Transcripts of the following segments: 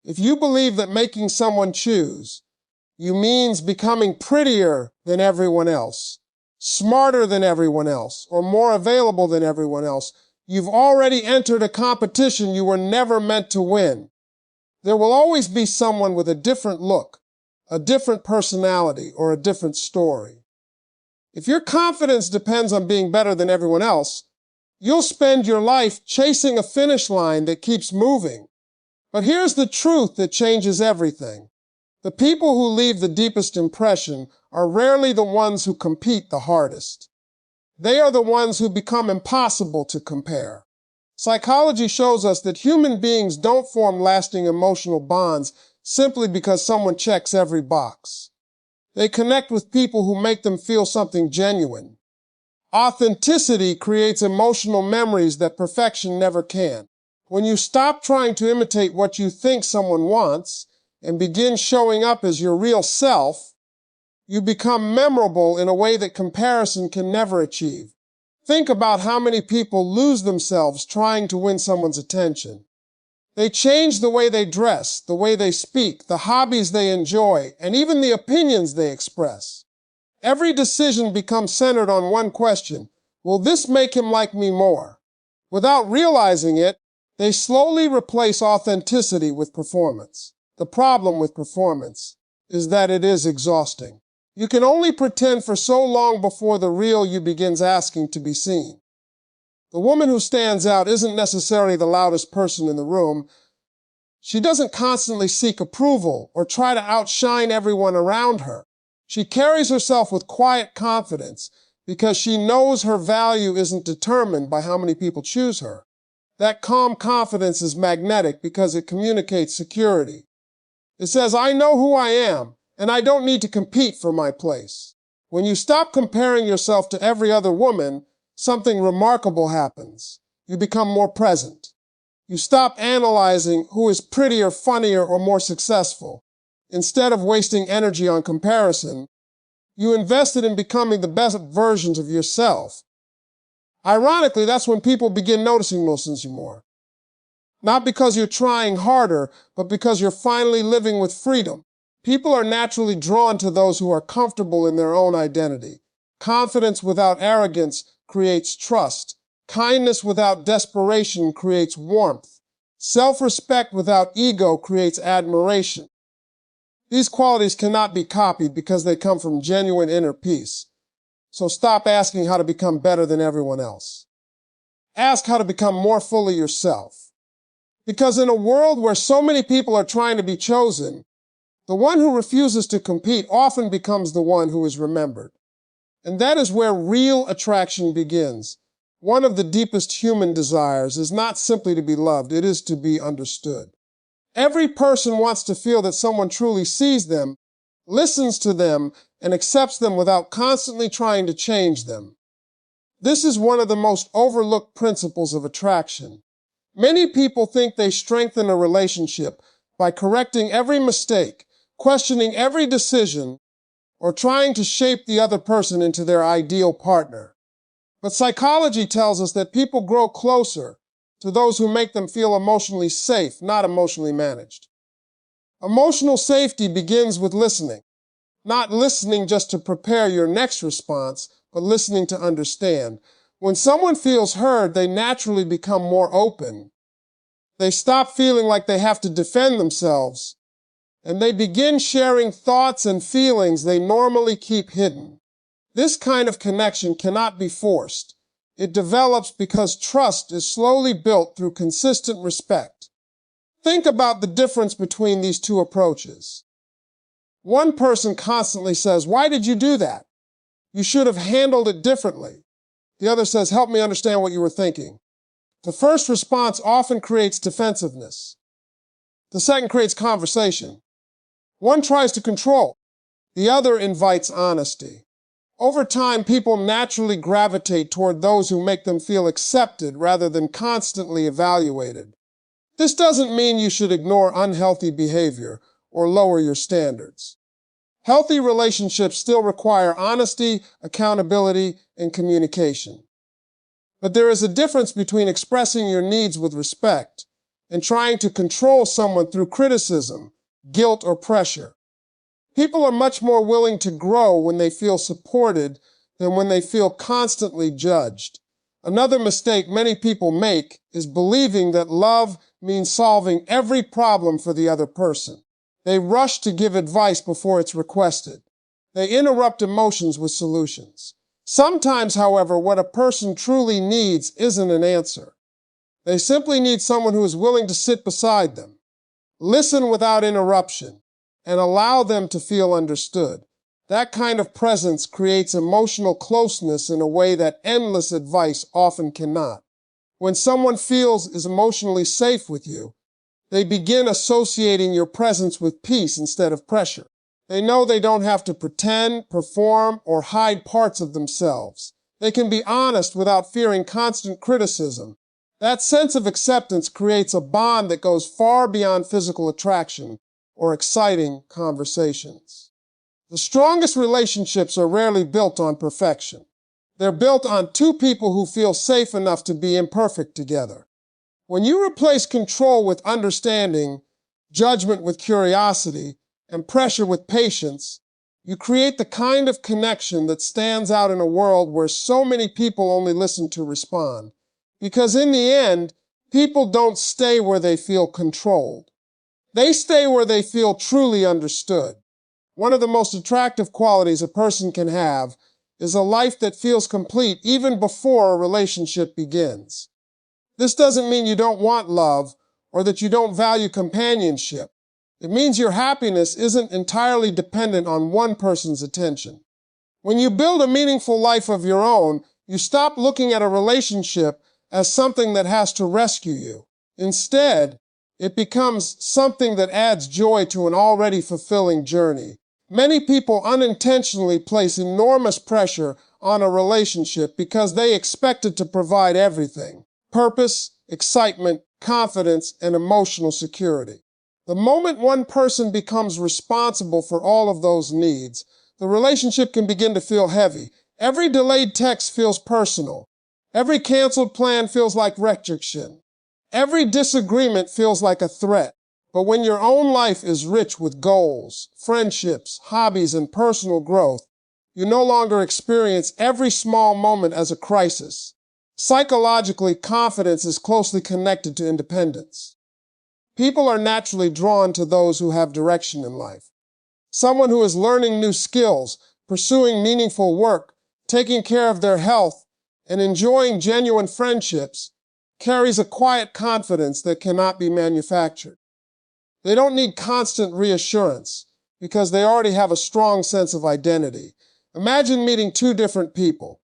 If you believe that making someone choose you means becoming prettier than everyone else, smarter than everyone else, or more available than everyone else, you've already entered a competition you were never meant to win. There will always be someone with a different look, a different personality, or a different story. If your confidence depends on being better than everyone else, you'll spend your life chasing a finish line that keeps moving. But here's the truth that changes everything. The people who leave the deepest impression are rarely the ones who compete the hardest. They are the ones who become impossible to compare. Psychology shows us that human beings don't form lasting emotional bonds simply because someone checks every box. They connect with people who make them feel something genuine. Authenticity creates emotional memories that perfection never can. When you stop trying to imitate what you think someone wants and begin showing up as your real self, you become memorable in a way that comparison can never achieve. Think about how many people lose themselves trying to win someone's attention. They change the way they dress, the way they speak, the hobbies they enjoy, and even the opinions they express. Every decision becomes centered on one question: will this make him like me more? Without realizing it, they slowly replace authenticity with performance. The problem with performance is that it is exhausting. You can only pretend for so long before the real you begins asking to be seen. The woman who stands out isn't necessarily the loudest person in the room. She doesn't constantly seek approval or try to outshine everyone around her. She carries herself with quiet confidence because she knows her value isn't determined by how many people choose her. That calm confidence is magnetic because it communicates security. It says, I know who I am, and I don't need to compete for my place. When you stop comparing yourself to every other woman, something remarkable happens. You become more present. You stop analyzing who is prettier, funnier, or more successful. Instead of wasting energy on comparison, you invest it in becoming the best versions of yourself. Ironically, that's when people begin noticing you more. Not because you're trying harder, but because you're finally living with freedom. People are naturally drawn to those who are comfortable in their own identity. Confidence without arrogance creates trust. Kindness without desperation creates warmth. Self-respect without ego creates admiration. These qualities cannot be copied because they come from genuine inner peace. So stop asking how to become better than everyone else. Ask how to become more fully yourself. Because in a world where so many people are trying to be chosen, the one who refuses to compete often becomes the one who is remembered. And that is where real attraction begins. One of the deepest human desires is not simply to be loved, it is to be understood. Every person wants to feel that someone truly sees them, listens to them, and accepts them without constantly trying to change them. This is one of the most overlooked principles of attraction. Many people think they strengthen a relationship by correcting every mistake, questioning every decision, or trying to shape the other person into their ideal partner. But psychology tells us that people grow closer to those who make them feel emotionally safe, not emotionally managed. Emotional safety begins with listening. Not listening just to prepare your next response, but listening to understand. When someone feels heard, they naturally become more open. They stop feeling like they have to defend themselves, and they begin sharing thoughts and feelings they normally keep hidden. This kind of connection cannot be forced. It develops because trust is slowly built through consistent respect. Think about the difference between these two approaches. One person constantly says, "Why did you do that? You should have handled it differently." The other says, "Help me understand what you were thinking." The first response often creates defensiveness. The second creates conversation. One tries to control. The other invites honesty. Over time, people naturally gravitate toward those who make them feel accepted rather than constantly evaluated. This doesn't mean you should ignore unhealthy behavior or lower your standards. Healthy relationships still require honesty, accountability, and communication. But there is a difference between expressing your needs with respect and trying to control someone through criticism, guilt, or pressure. People are much more willing to grow when they feel supported than when they feel constantly judged. Another mistake many people make is believing that love means solving every problem for the other person. They rush to give advice before it's requested. They interrupt emotions with solutions. Sometimes, however, what a person truly needs isn't an answer. They simply need someone who is willing to sit beside them, listen without interruption, and allow them to feel understood. That kind of presence creates emotional closeness in a way that endless advice often cannot. When someone is emotionally safe with you, they begin associating your presence with peace instead of pressure. They know they don't have to pretend, perform, or hide parts of themselves. They can be honest without fearing constant criticism. That sense of acceptance creates a bond that goes far beyond physical attraction or exciting conversations. The strongest relationships are rarely built on perfection. They're built on two people who feel safe enough to be imperfect together. When you replace control with understanding, judgment with curiosity, and pressure with patience, you create the kind of connection that stands out in a world where so many people only listen to respond. Because in the end, people don't stay where they feel controlled. They stay where they feel truly understood. One of the most attractive qualities a person can have is a life that feels complete even before a relationship begins. This doesn't mean you don't want love or that you don't value companionship. It means your happiness isn't entirely dependent on one person's attention. When you build a meaningful life of your own, you stop looking at a relationship as something that has to rescue you. Instead, it becomes something that adds joy to an already fulfilling journey. Many people unintentionally place enormous pressure on a relationship because they expect it to provide everything: purpose, excitement, confidence, and emotional security. The moment one person becomes responsible for all of those needs, the relationship can begin to feel heavy. Every delayed text feels personal. Every canceled plan feels like rejection. Every disagreement feels like a threat. But when your own life is rich with goals, friendships, hobbies, and personal growth, you no longer experience every small moment as a crisis. Psychologically, confidence is closely connected to independence. People are naturally drawn to those who have direction in life. Someone who is learning new skills, pursuing meaningful work, taking care of their health, and enjoying genuine friendships carries a quiet confidence that cannot be manufactured. They don't need constant reassurance because they already have a strong sense of identity. Imagine meeting two different people.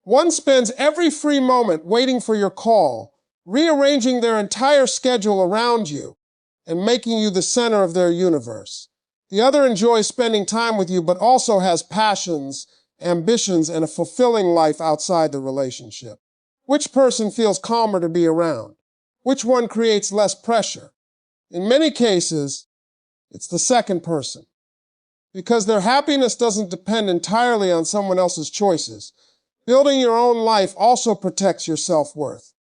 One spends every free moment waiting for your call, rearranging their entire schedule around you, and making you the center of their universe. The other enjoys spending time with you, but also has passions, ambitions, and a fulfilling life outside the relationship. Which person feels calmer to be around? Which one creates less pressure? In many cases, it's the second person, because their happiness doesn't depend entirely on someone else's choices. Building your own life also protects your self-worth.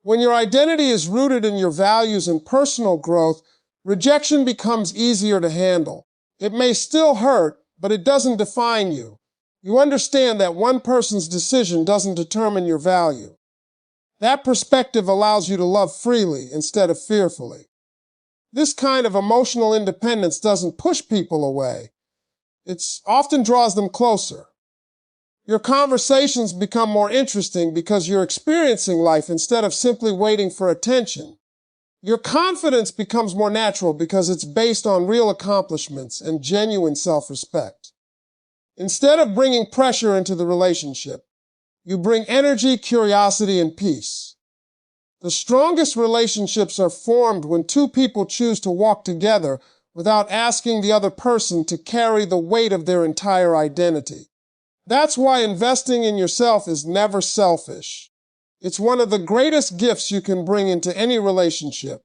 When your identity is rooted in your values and personal growth, rejection becomes easier to handle. It may still hurt, but it doesn't define you. You understand that one person's decision doesn't determine your value. That perspective allows you to love freely instead of fearfully. This kind of emotional independence doesn't push people away. It often draws them closer. Your conversations become more interesting because you're experiencing life instead of simply waiting for attention. Your confidence becomes more natural because it's based on real accomplishments and genuine self-respect. Instead of bringing pressure into the relationship, you bring energy, curiosity, and peace. The strongest relationships are formed when two people choose to walk together without asking the other person to carry the weight of their entire identity. That's why investing in yourself is never selfish. It's one of the greatest gifts you can bring into any relationship,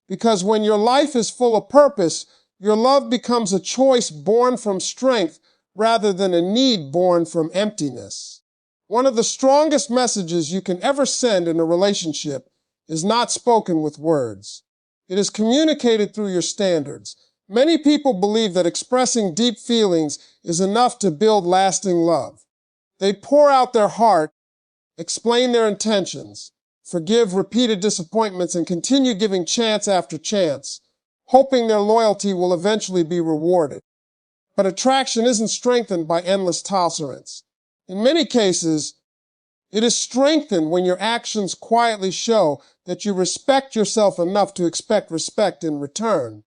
because when your life is full of purpose, your love becomes a choice born from strength rather than a need born from emptiness. One of the strongest messages you can ever send in a relationship is not spoken with words. It is communicated through your standards. Many people believe that expressing deep feelings is enough to build lasting love. They pour out their heart, explain their intentions, forgive repeated disappointments, and continue giving chance after chance, hoping their loyalty will eventually be rewarded. But attraction isn't strengthened by endless tolerance. In many cases, it is strengthened when your actions quietly show that you respect yourself enough to expect respect in return.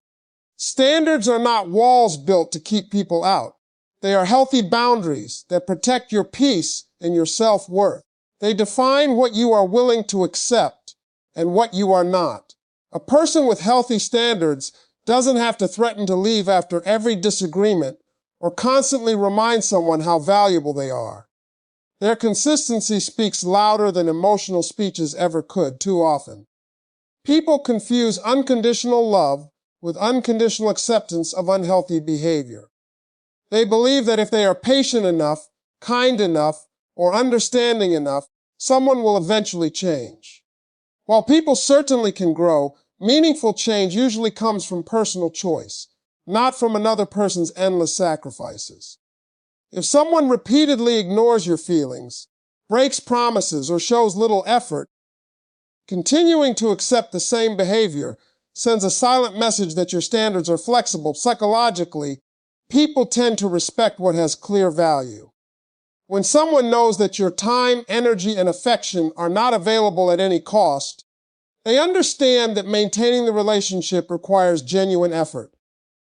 Standards are not walls built to keep people out. They are healthy boundaries that protect your peace and your self-worth. They define what you are willing to accept and what you are not. A person with healthy standards doesn't have to threaten to leave after every disagreement or constantly remind someone how valuable they are. Their consistency speaks louder than emotional speeches ever could too often. People confuse unconditional love with unconditional acceptance of unhealthy behavior. They believe that if they are patient enough, kind enough, or understanding enough, someone will eventually change. While people certainly can grow, meaningful change usually comes from personal choice, not from another person's endless sacrifices. If someone repeatedly ignores your feelings, breaks promises, or shows little effort, continuing to accept the same behavior sends a silent message that your standards are flexible. Psychologically, people tend to respect what has clear value. When someone knows that your time, energy, and affection are not available at any cost, they understand that maintaining the relationship requires genuine effort.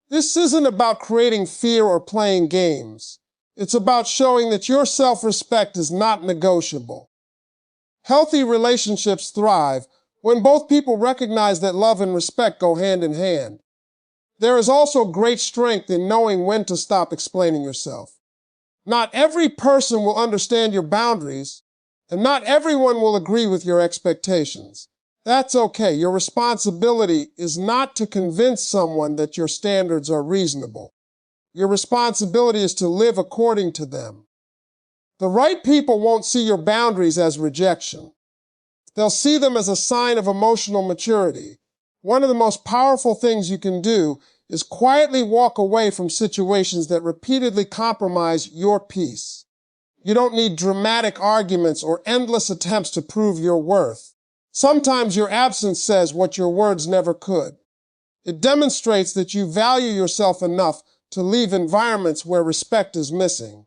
This isn't about creating fear or playing games. It's about showing that your self-respect is not negotiable. Healthy relationships thrive when both people recognize that love and respect go hand in hand. There is also great strength in knowing when to stop explaining yourself. Not every person will understand your boundaries, and not everyone will agree with your expectations. That's okay. Your responsibility is not to convince someone that your standards are reasonable. Your responsibility is to live according to them. The right people won't see your boundaries as rejection. They'll see them as a sign of emotional maturity. One of the most powerful things you can do is quietly walk away from situations that repeatedly compromise your peace. You don't need dramatic arguments or endless attempts to prove your worth. Sometimes your absence says what your words never could. It demonstrates that you value yourself enough to leave environments where respect is missing.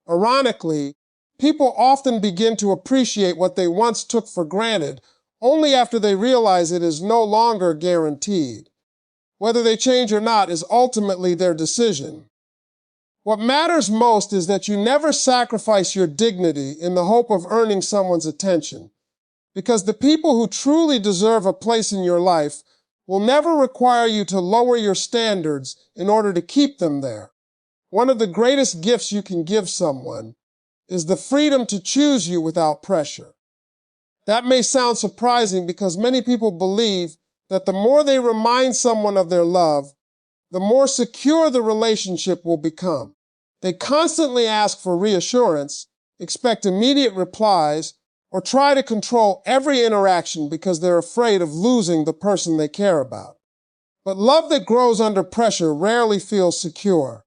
Ironically, people often begin to appreciate what they once took for granted only after they realize it is no longer guaranteed. Whether they change or not is ultimately their decision. What matters most is that you never sacrifice your dignity in the hope of earning someone's attention, because the people who truly deserve a place in your life will never require you to lower your standards in order to keep them there. One of the greatest gifts you can give someone is the freedom to choose you without pressure. That may sound surprising because many people believe that the more they remind someone of their love, the more secure the relationship will become. They constantly ask for reassurance, expect immediate replies, or try to control every interaction because they're afraid of losing the person they care about. But love that grows under pressure rarely feels secure.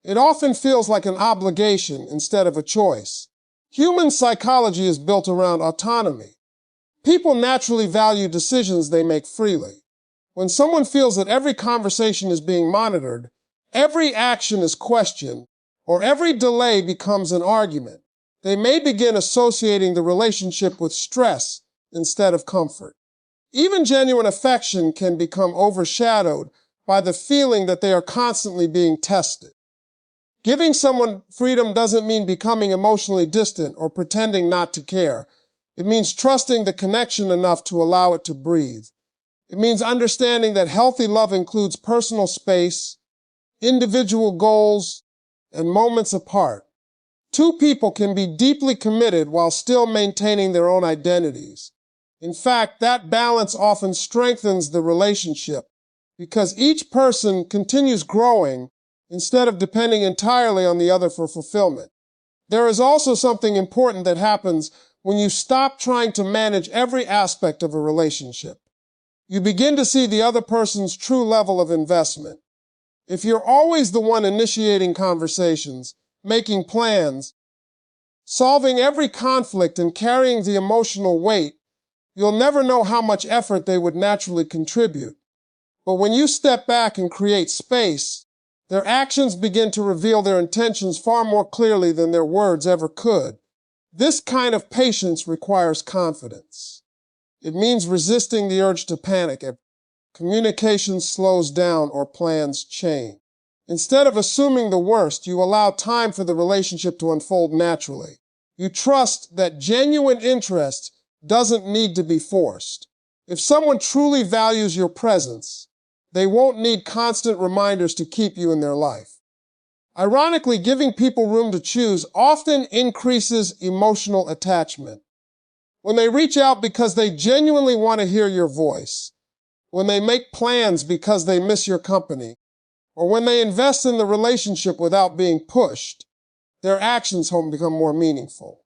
It often feels like an obligation instead of a choice. Human psychology is built around autonomy. People naturally value decisions they make freely. When someone feels that every conversation is being monitored, every action is questioned, or every delay becomes an argument, they may begin associating the relationship with stress instead of comfort. Even genuine affection can become overshadowed by the feeling that they are constantly being tested. Giving someone freedom doesn't mean becoming emotionally distant or pretending not to care. It means trusting the connection enough to allow it to breathe. It means understanding that healthy love includes personal space, individual goals, and moments apart. Two people can be deeply committed while still maintaining their own identities. In fact, that balance often strengthens the relationship because each person continues growing instead of depending entirely on the other for fulfillment. There is also something important that happens when you stop trying to manage every aspect of a relationship. You begin to see the other person's true level of investment. If you're always the one initiating conversations, making plans, solving every conflict, and carrying the emotional weight, you'll never know how much effort they would naturally contribute. But when you step back and create space, their actions begin to reveal their intentions far more clearly than their words ever could. This kind of patience requires confidence. It means resisting the urge to panic if communication slows down or plans change. Instead of assuming the worst, you allow time for the relationship to unfold naturally. You trust that genuine interest doesn't need to be forced. If someone truly values your presence, they won't need constant reminders to keep you in their life. Ironically, giving people room to choose often increases emotional attachment. When they reach out because they genuinely want to hear your voice, when they make plans because they miss your company, or when they invest in the relationship without being pushed, their actions become more meaningful.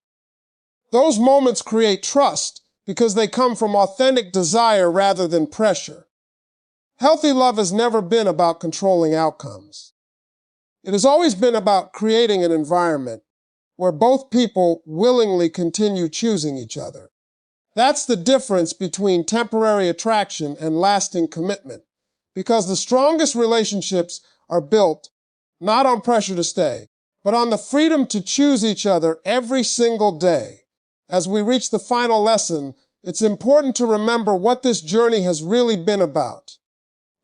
Those moments create trust because they come from authentic desire rather than pressure. Healthy love has never been about controlling outcomes. It has always been about creating an environment where both people willingly continue choosing each other. That's the difference between temporary attraction and lasting commitment, because the strongest relationships are built not on pressure to stay, but on the freedom to choose each other every single day. As we reach the final lesson, it's important to remember what this journey has really been about.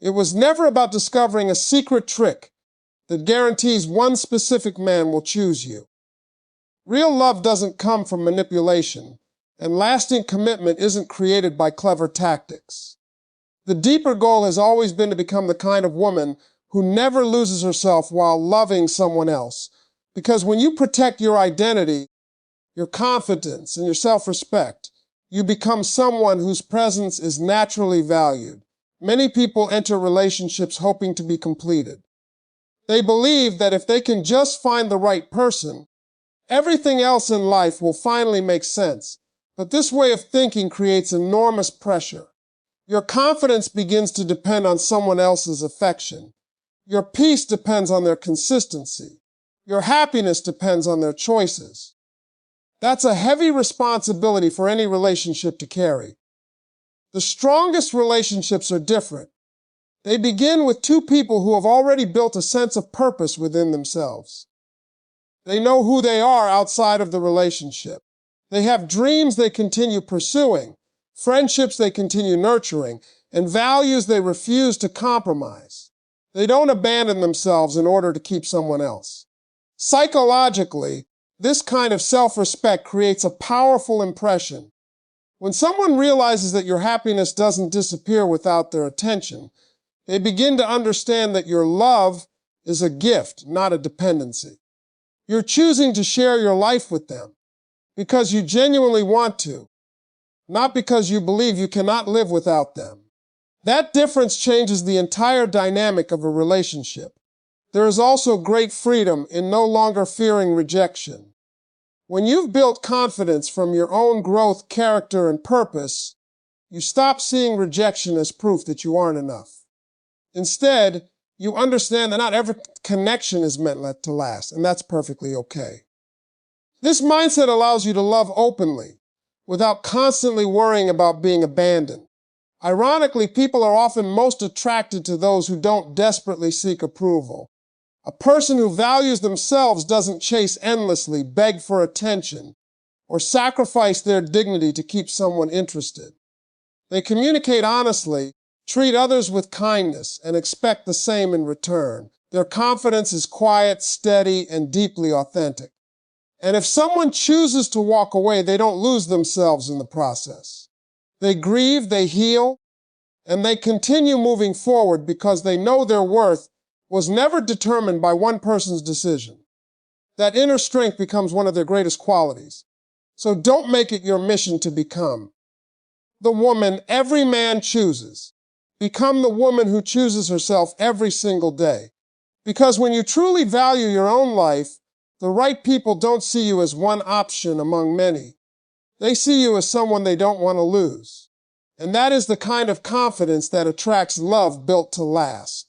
It was never about discovering a secret trick that guarantees one specific man will choose you. Real love doesn't come from manipulation, and lasting commitment isn't created by clever tactics. The deeper goal has always been to become the kind of woman who never loses herself while loving someone else. Because when you protect your identity, your confidence, and your self-respect, you become someone whose presence is naturally valued. Many people enter relationships hoping to be completed. They believe that if they can just find the right person, everything else in life will finally make sense. But this way of thinking creates enormous pressure. Your confidence begins to depend on someone else's affection. Your peace depends on their consistency. Your happiness depends on their choices. That's a heavy responsibility for any relationship to carry. The strongest relationships are different. They begin with two people who have already built a sense of purpose within themselves. They know who they are outside of the relationship. They have dreams they continue pursuing, friendships they continue nurturing, and values they refuse to compromise. They don't abandon themselves in order to keep someone else. Psychologically, this kind of self-respect creates a powerful impression. When someone realizes that your happiness doesn't disappear without their attention, they begin to understand that your love is a gift, not a dependency. You're choosing to share your life with them because you genuinely want to, not because you believe you cannot live without them. That difference changes the entire dynamic of a relationship. There is also great freedom in no longer fearing rejection. When you've built confidence from your own growth, character, and purpose, you stop seeing rejection as proof that you aren't enough. Instead, you understand that not every connection is meant to last, and that's perfectly okay. This mindset allows you to love openly, without constantly worrying about being abandoned. Ironically, people are often most attracted to those who don't desperately seek approval. A person who values themselves doesn't chase endlessly, beg for attention, or sacrifice their dignity to keep someone interested. They communicate honestly, treat others with kindness, and expect the same in return. Their confidence is quiet, steady, and deeply authentic. And if someone chooses to walk away, they don't lose themselves in the process. They grieve, they heal, and they continue moving forward because they know their worth was never determined by one person's decision. That inner strength becomes one of their greatest qualities. So don't make it your mission to become the woman every man chooses. Become the woman who chooses herself every single day. Because when you truly value your own life, the right people don't see you as one option among many. They see you as someone they don't want to lose. And that is the kind of confidence that attracts love built to last.